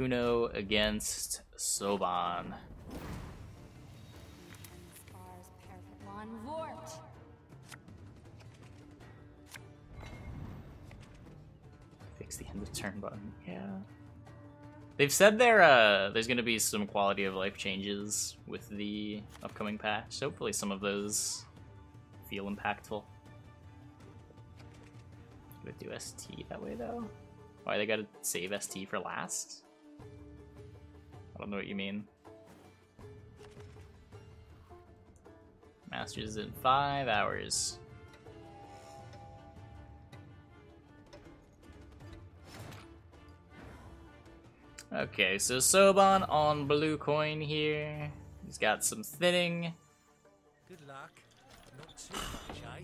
TheKuno against Sobhan. Fix the end of turn button. Yeah. They've said there's going to be some quality of life changes with the upcoming patch. Hopefully some of those feel impactful. Would do ST that way though? Why they gotta save ST for last? I don't know what you mean. Masters in 5 hours. Okay, so Sobhan on blue coin here. He's got some thinning. Good luck. Not too much, eh?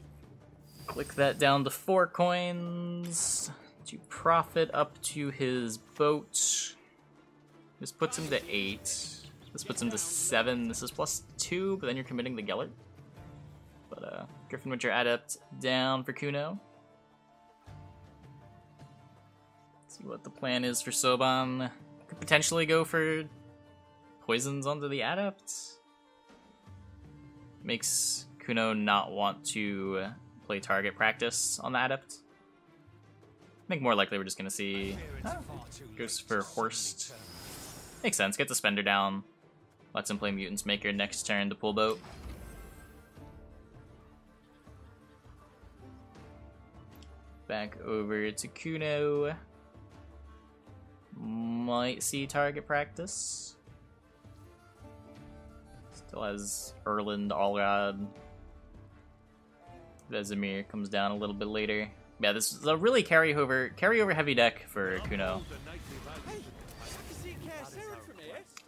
Click that down to 4 coins to profit up to his boat. This puts him to 8. This puts him to 7. This is +2, but then you're committing the Gellert. But Griffin Winter Adept down for Kuno. See what the plan is for Sobhan. Could potentially go for poisons onto the Adept. Makes Kuno not want to play target practice on the Adept. I think more likely we're just gonna see goes for Horst. Makes sense, get the Spender down. Lets him play Mutant's Maker next turn to pull boat. Back over to Kuno. Might see target practice. Still has Erland, Allrod. Vesemir comes down a little bit later. Yeah, this is a really carryover heavy deck for Kuno.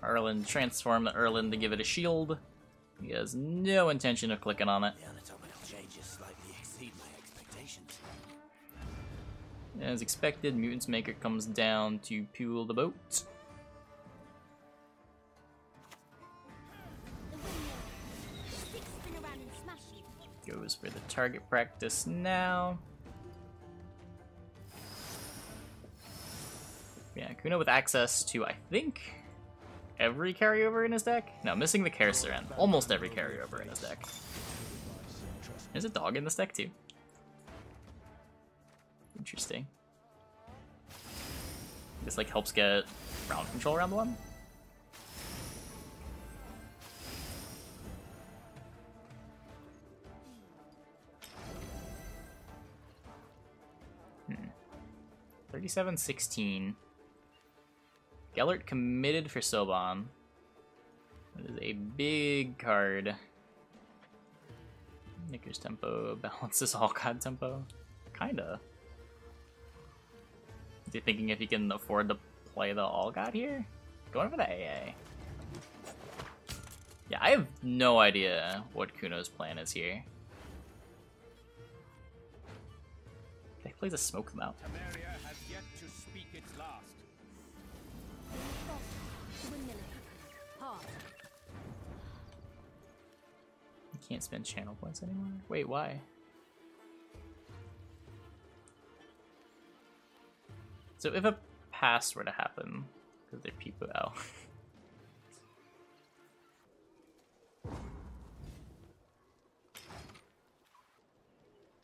Erland, transform the Erland to give it a shield. He has no intention of clicking on it. As expected, Mutant's Maker comes down to fuel the boat. Goes for the target practice now. Yeah, Kuno with access to, I think, every carryover in his deck? No, missing the Kerseran. Almost every carryover in his deck. There's a dog in this deck too. Interesting. This like helps get round control around the one. Hmm. 37-16. Gellert committed for Sobhan. That is a big card. Nicker's tempo balances all god tempo. Kinda. Is he thinking if he can afford to play the All God here? Going for the AA. Yeah, I have no idea what Kuno's plan is here. He plays a smoke them out. Has yet to speak its last. You can't spend channel points anymore? Wait, why? So if a pass were to happen, because they're people out.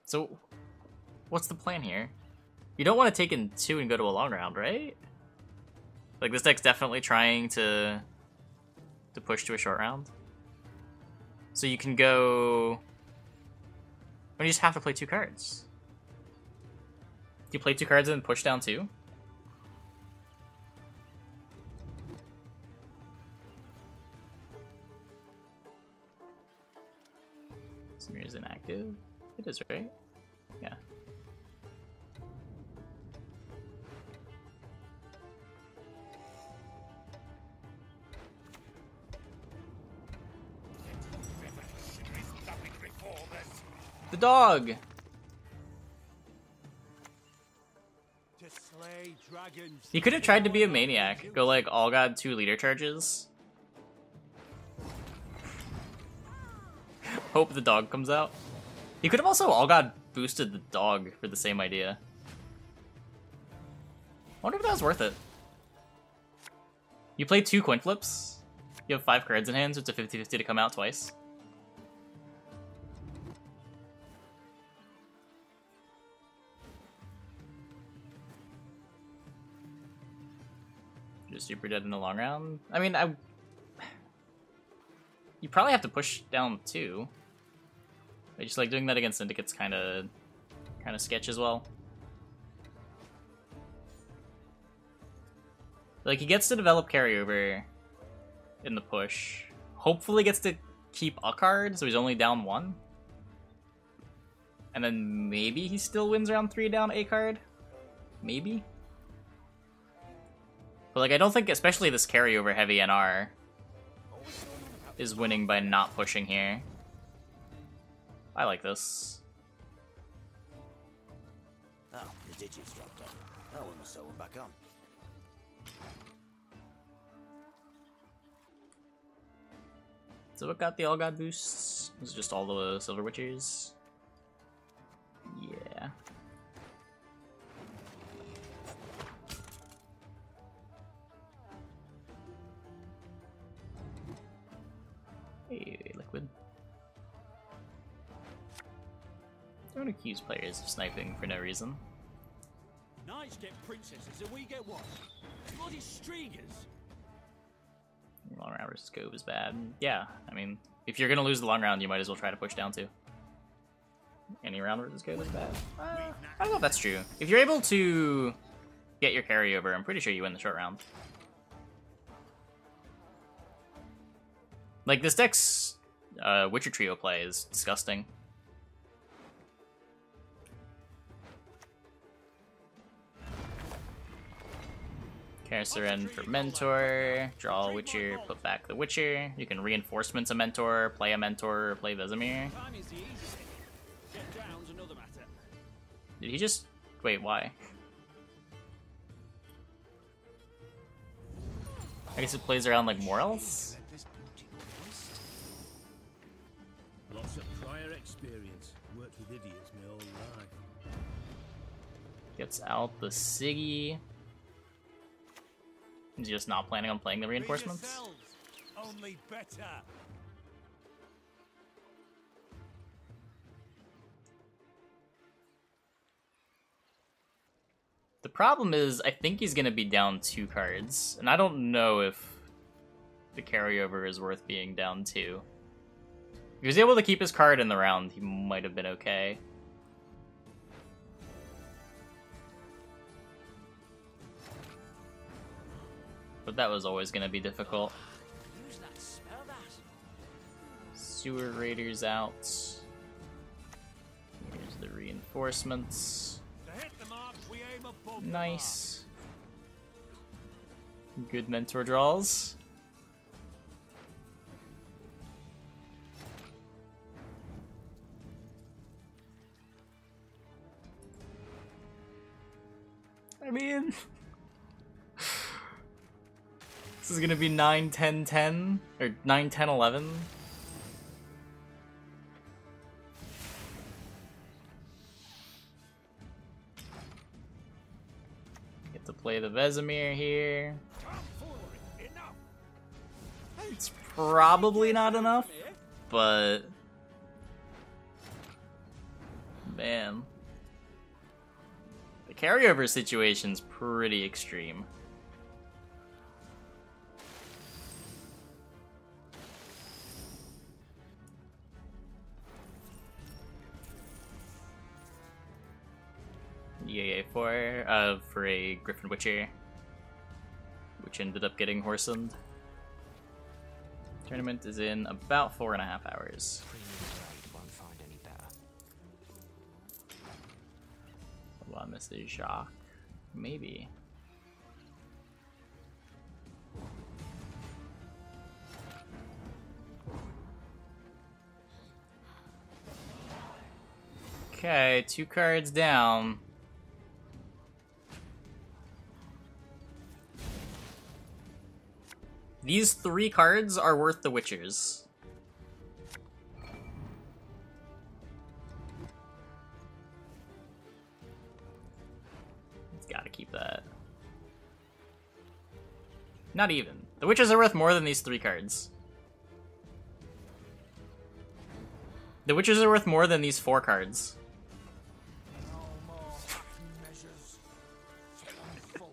So, what's the plan here? You don't want to take in 2 and go to a long round, right? Like this deck's definitely trying to push to a short round. So you can go. When you just have to play 2 cards. Do you play 2 cards and then push down 2? Samir is inactive. It is, right? Yeah. The dog! He could have tried to be a maniac. Go like all god 2 leader charges. Hope the dog comes out. He could have also all god boosted the dog for the same idea. I wonder if that was worth it. You play 2 coin flips. You have 5 cards in hand, so it's a 50-50 to come out twice. Just super dead in the long round. I mean, you probably have to push down 2. I just like doing that against syndicates kind of sketch as well. Like, he gets to develop carryover in the push. Hopefully gets to keep a card, so he's only down 1. And then maybe he still wins round 3 down a card? Maybe? But like, I don't think, especially this carryover heavy NR, is winning by not pushing here. I like this. Oh, the digits dropped off. Oh, we must sew them back on. So what got the All God boosts? It was just all the Silver Witchers. Yeah. Hey, Liquid. Don't accuse players of sniping for no reason. Knights get princesses and we get what? Bloody stringers. Long round versus Cove is bad. Yeah, I mean, if you're gonna lose the long round, you might as well try to push down too. Any round versus Cove is bad. I don't know if that's true. If you're able to get your carryover, I'm pretty sure you win the short round. Like, this deck's Witcher Trio play is disgusting. Surrender for Mentor, draw a Witcher, put back the Witcher. You can reinforcements a Mentor, play a Mentor, or play Vesemir. Time is the easy thing. Get down's another matter. Did he just... wait, why? I guess it plays around like Morels? Lots of prior experience. Worked with idiots my whole life. Gets out the Siggy. He's just not planning on playing the reinforcements. Only better. The problem is, I think he's gonna be down 2 cards, and I don't know if the carryover is worth being down 2. If he was able to keep his card in the round, he might have been okay. But that was always gonna be difficult. Use that, smell that. Sewer Raiders out. Here's the reinforcements. To hit the mark, we aim above the Nice. Good mentor draws. I mean... this is gonna be 9, 10, 10, or 9, 10, 11. Get to play the Vesemir here. Come forward. Enough. It's probably not enough, but... man. The carryover situation's pretty extreme. Yeah, for a Griffin Witcher, which ended up getting Horsened. Tournament is in about 4.5 hours. Won't find any better. Hold on, this is Jacques. Maybe. Okay, 2 cards down. These 3 cards are worth the Witchers. It's gotta keep that. Not even. The Witches are worth more than these 3 cards. The Witches are worth more than these 4 cards. No more fucking measures. I'm full.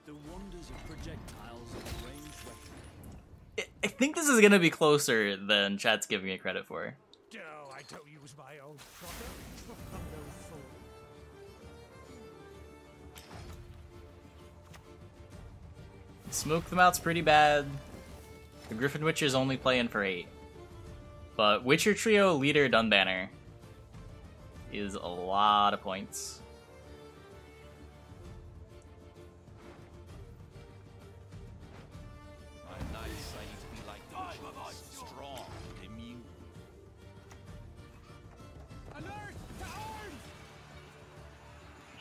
The wonders of projectiles and ranged weaponry. I think this is gonna be closer than chat's giving it credit for. Oh, I don't use my own product. I'm no fool. Smoke them out's pretty bad. The Griffin Witchers only play in for 8. But Witcher Trio Leader Dunbanner is a lot of points.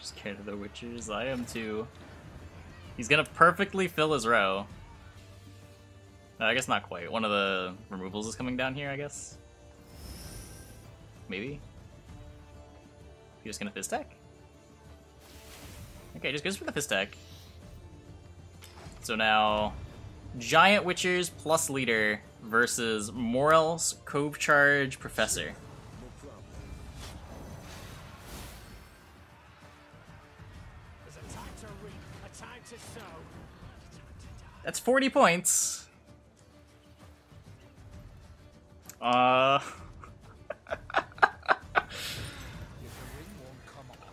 Scared of the Witchers? I am too. He's gonna perfectly fill his row. I guess not quite. One of the removals is coming down here, I guess. Maybe? He's just gonna fizz tech? Okay, just goes for the fizz tech. So now, Giant Witchers plus Leader versus Morels, Cove Charge, Professor. That's 40 points.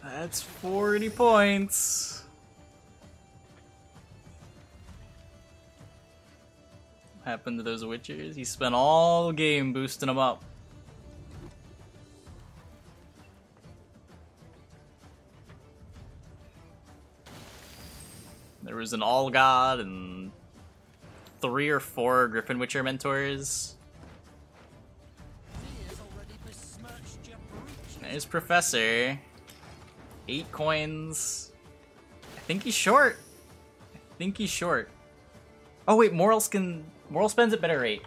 That's 40 points. What happened to those Witchers? He spent all game boosting them up. There was an All God and 3 or 4 Griffin Witcher mentors. There's Professor. 8 coins. I think he's short. Oh wait, Moral spends at better rate.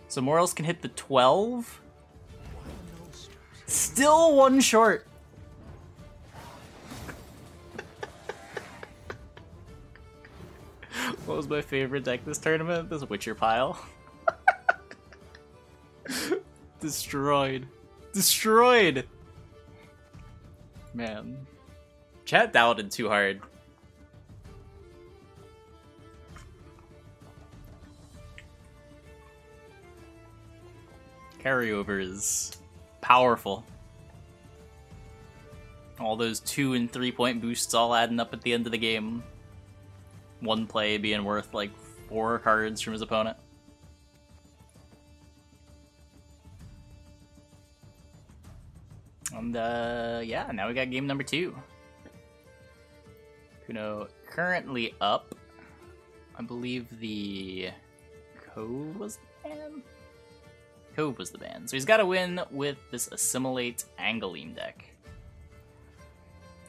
So Morals can hit the 12. Still 1 short. What was my favorite deck this tournament? This Witcher pile. Destroyed. Man. Chat doubted too hard. Carryover is powerful. All those 2 and 3 point boosts all adding up at the end of the game. One play being worth like 4 cards from his opponent. And yeah, now we got game number 2. Kuno currently up. I believe the Cove was the ban? Cove was the ban. So he's got to win with this Assimilate Angolim deck.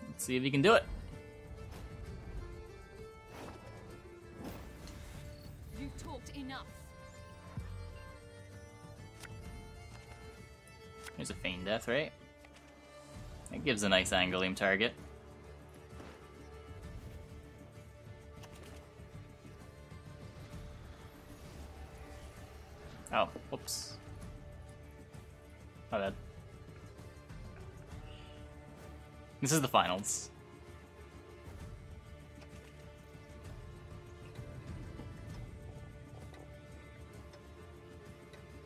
Let's see if he can do it. You've talked enough. There's a Feign Death, right? It gives a nice Angolim target. Oh, whoops. My bad. This is the finals.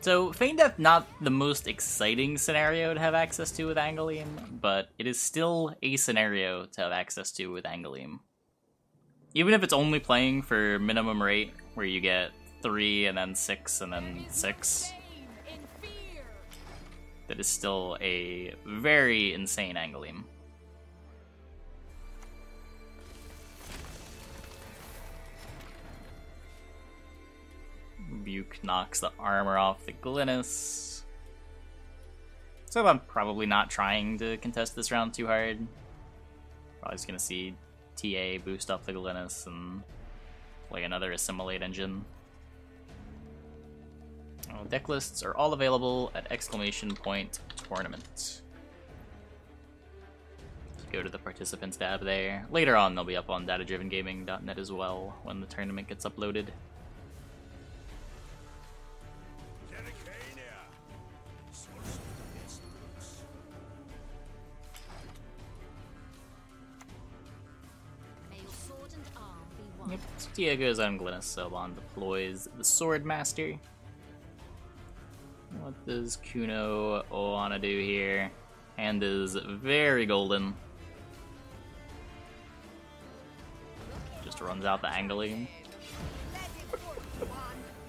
So, Feign Death, not the most exciting scenario to have access to with Angolim, but it is still a scenario to have access to with Angolim. Even if it's only playing for minimum rate, where you get 3 and then 6 and then 6, that is still a very insane Angolim. Rebuke knocks the armor off the Glynis. So I'm probably not trying to contest this round too hard. Probably just gonna see TA boost up the Glynis and play another Assimilate engine. Deck lists are all available at !tournament. Go to the participants tab there. Later on, they'll be up on datadrivengaming.net as well when the tournament gets uploaded. Yep, Diego's on Glennis Sobhan deploys the Swordmaster. What does Kuno want to do here? Hand is very golden. Just runs out the angling.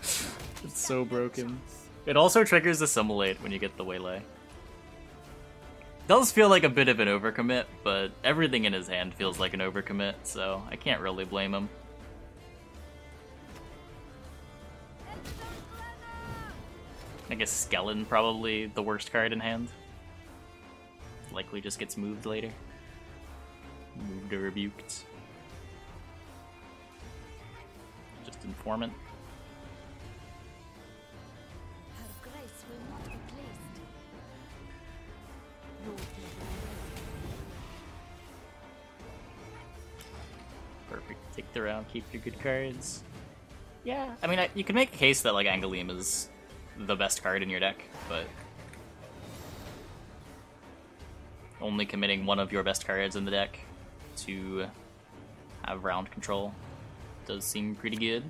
It's so broken. It also triggers Assimilate when you get the Waylay. Does feel like a bit of an overcommit, but everything in his hand feels like an overcommit, so I can't really blame him. I guess Skellen probably the worst card in hand. Likely just gets moved later. Moved or rebuked. Just Informant. Her grace will not be pleased. Perfect. Take the round, keep your good cards. Yeah, I mean, you can make a case that like Angelim is the best card in your deck, but only committing one of your best cards in the deck to have round control does seem pretty good.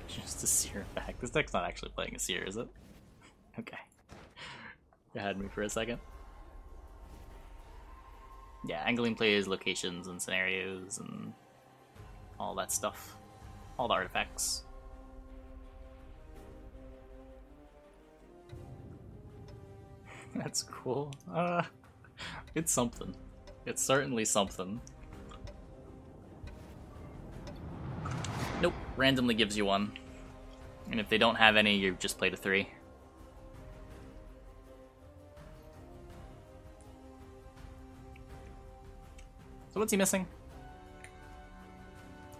Just a Seer back. This deck's not actually playing a Seer, is it? Okay. You had me for a second. Yeah, Angling plays locations and scenarios and all that stuff. All the artifacts. That's cool. It's something. It's certainly something. Nope, randomly gives you one. And if they don't have any, you just played a 3. So what's he missing?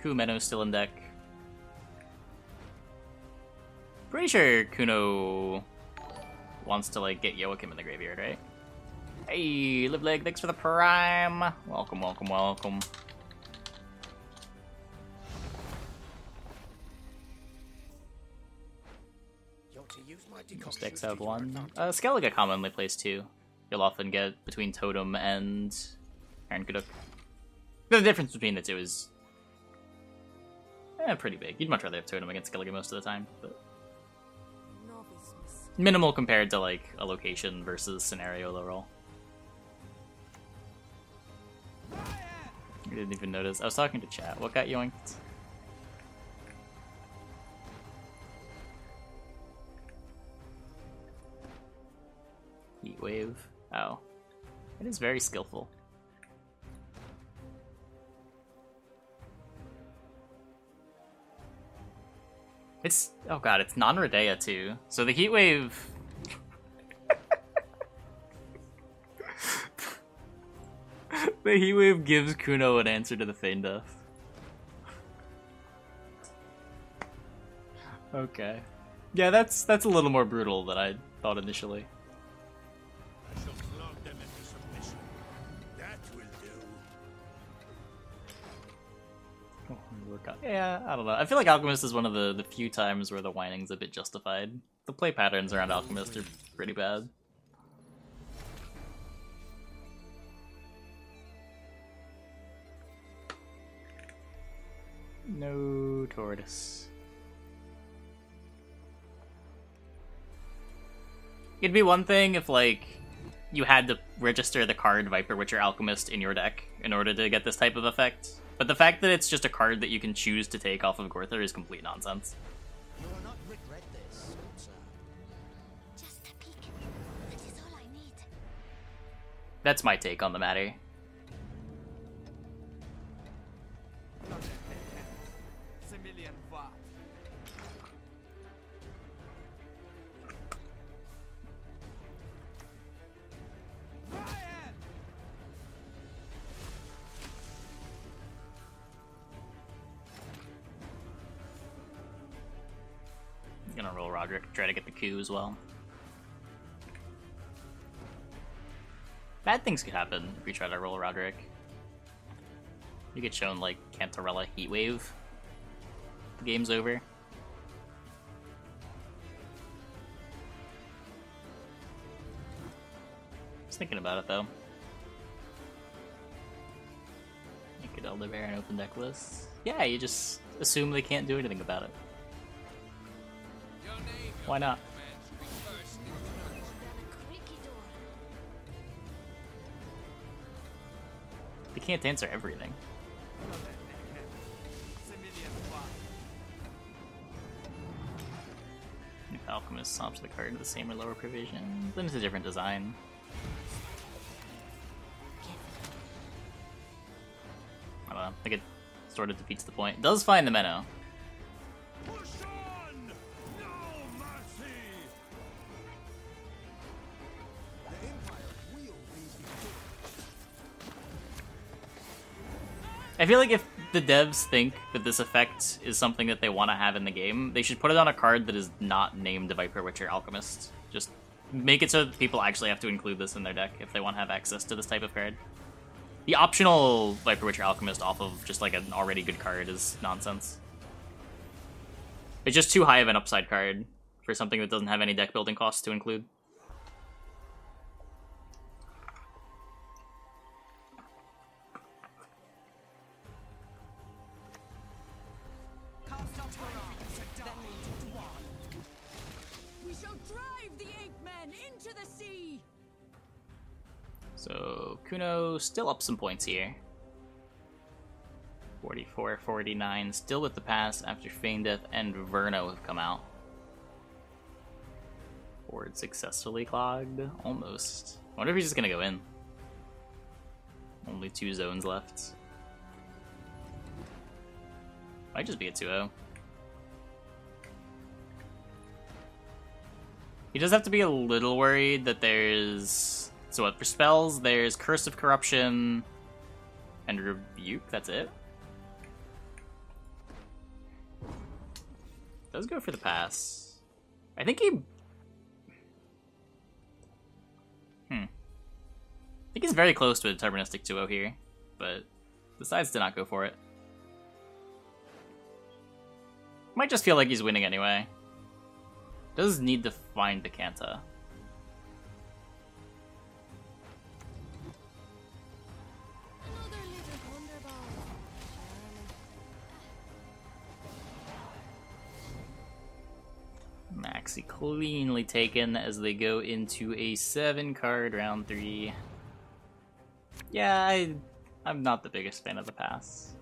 Kumeno's still in deck. Pretty sure Kuno wants to like get Joachim in the graveyard, right? Hey, Live Leg, thanks for the prime. Welcome, welcome, welcome. Most decks have one. Skellige commonly plays 2. You'll often get between Totem and Iron Kuduk. The difference between the two is pretty big. You'd much rather have Totem against Skellige most of the time, but minimal compared to like a location versus scenario low roll. I didn't even notice. I was talking to chat. What got yoinked? Heat Wave. Oh. It is very skillful. It's, oh god, it's non-Redea too. So the Heat Wave... the Heat Wave gives Kuno an answer to the Feign Death. Okay. Yeah, that's a little more brutal than I thought initially. I shall flog them into submission. That will do. Yeah, I don't know. I feel like Alchemist is one of the few times where the whining's a bit justified. The play patterns around Alchemist are pretty bad. No tortoise. It'd be one thing if, like, you had to register the card Viper Witcher Alchemist in your deck in order to get this type of effect. But the fact that it's just a card that you can choose to take off of Gorther is complete nonsense. You will not regret this, sir. Just a peek. That is all I need. That's my take on the matter. Gonna roll Roderick, try to get the coup as well. Bad things could happen if we try to roll Roderick. You get shown like Cantarella Heatwave. The game's over. Just thinking about it though. You could Elder Bear and open deck lists. Yeah, you just assume they can't do anything about it. Why not? They can't answer everything. If Alchemist swaps the card into the same or lower provision, then it's a different design. I don't know, I think it sort of defeats the point. It does find the Menno. I feel like if the devs think that this effect is something that they want to have in the game, they should put it on a card that is not named Viper Witcher Alchemist. Just make it so that people actually have to include this in their deck if they want to have access to this type of card. The optional Viper Witcher Alchemist off of just like an already good card is nonsense. It's just too high of an upside card for something that doesn't have any deck building costs to include. So, Kuno still up some points here. 44, 49, still with the pass after Feign Death and Verno have come out. Board successfully clogged? Almost. I wonder if he's just gonna go in. Only 2 zones left. Might just be a 2-0. He does have to be a little worried that there's... So what, for spells, there's Curse of Corruption and Rebuke, that's it? Does go for the pass. I think he... I think he's very close to a deterministic 2-0 here, but decides to not go for it. Might just feel like he's winning anyway. Does need to find the Kanta. Maxi cleanly taken as they go into a 7-card round 3. Yeah, I'm not the biggest fan of the pass.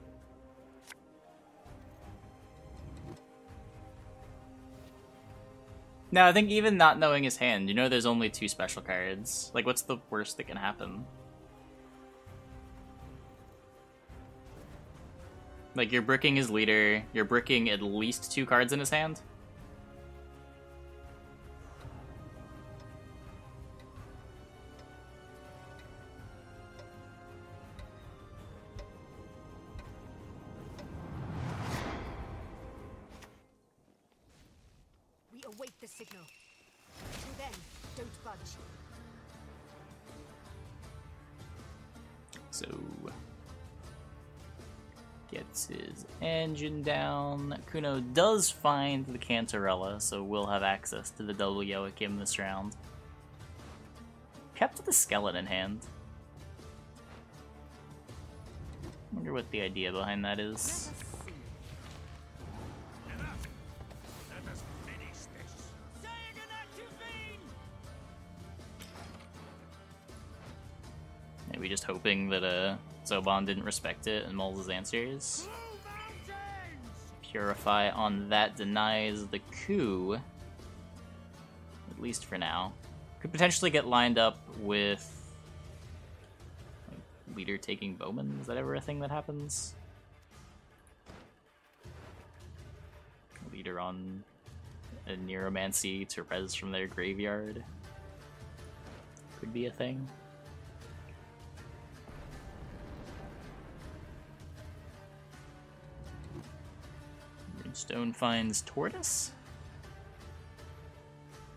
No, I think even not knowing his hand, you know there's only 2 special cards. Like, what's the worst that can happen? Like, you're bricking his leader, you're bricking at least 2 cards in his hand. Await the signal. Till then, don't budge. So gets his engine down. Kuno does find the Cantarella, so we'll have access to the double Joachim this round. Kept the skeleton in hand. Wonder what the idea behind that is. Maybe just hoping that Sobhan didn't respect it and mulls his answers. Purify on that denies the coup, at least for now. Could potentially get lined up with like, leader taking Bowman. Is that ever a thing that happens? Leader on a Neuromancy to res from their graveyard. Could be a thing. Stone finds Tortoise.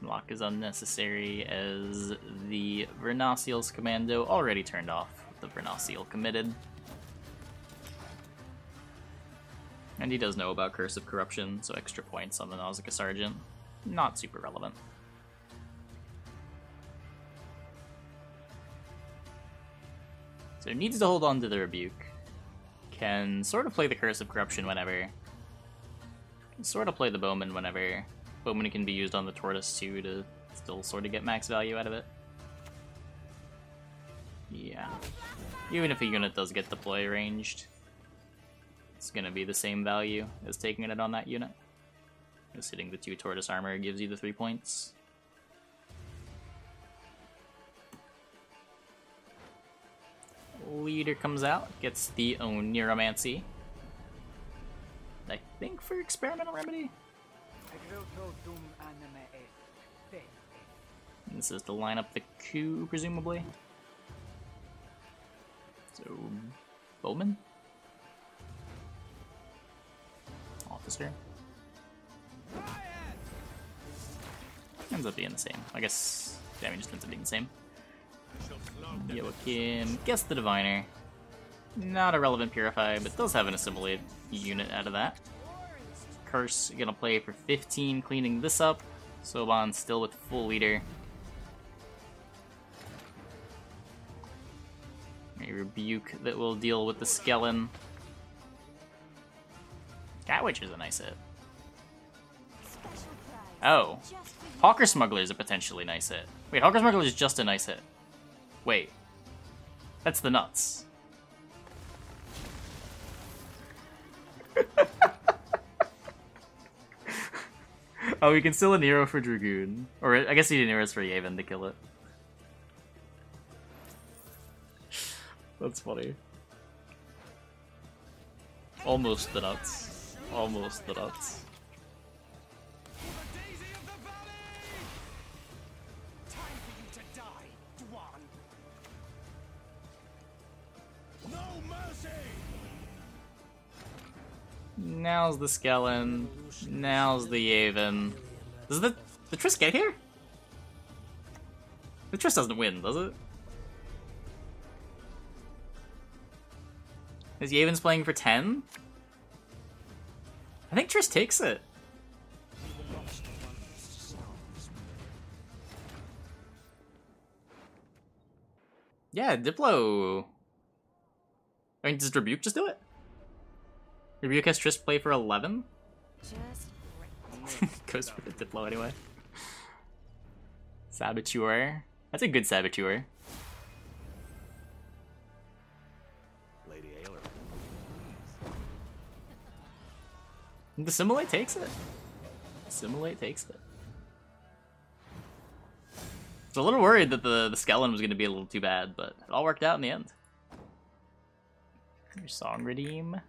Lock is unnecessary as the Vernasiel's commando already turned off. The Vernasiel committed. And he does know about Curse of Corruption, so extra points on the Nausicaa Sergeant. Not super relevant. So needs to hold on to the Rebuke. Can sort of play the Curse of Corruption whenever. Can sort of play the Bowman whenever. Bowman can be used on the Tortoise too to still sort of get max value out of it. Yeah. Even if a unit does get deploy ranged, it's gonna be the same value as taking it on that unit. Just hitting the 2 Tortoise armor gives you the 3 points. Leader comes out, gets the own Neuromancy. I think for Experimental Remedy. And this is to line up the coup, presumably. So, Bowman? Officer? Ends up being the same. I guess damage just ends up being the same. Joachim gets the Diviner. Not a relevant Purify, but does have an Assimilate unit out of that. Curse gonna play for 15, cleaning this up. Sobhan still with full leader. A Rebuke that will deal with the Skellen. Catwitch is a nice hit. Oh. Hawker Smuggler is a potentially nice hit. Wait, Hawker Smuggler is just a nice hit. Wait. That's the nuts. Oh, we can still a Nero for Dragoon. Or I guess he did Nero's for Yavin to kill it. That's funny. Almost the nuts. Almost the nuts. Now's the Skellen. Now's the Yavin. Does the Triss get here? The Triss doesn't win, does it? Is Yavin's playing for 10? I think Triss takes it. Yeah, Diplo. I mean, does Rebuke just do it? Rebuke has Triss play for 11? Goes for the Diplo anyway. Saboteur. That's a good Saboteur. Lady Ayler. The Assimilate takes it. Assimilate takes it. I was a little worried that the Skellen was going to be a little too bad, but it all worked out in the end. Your Song Redeem.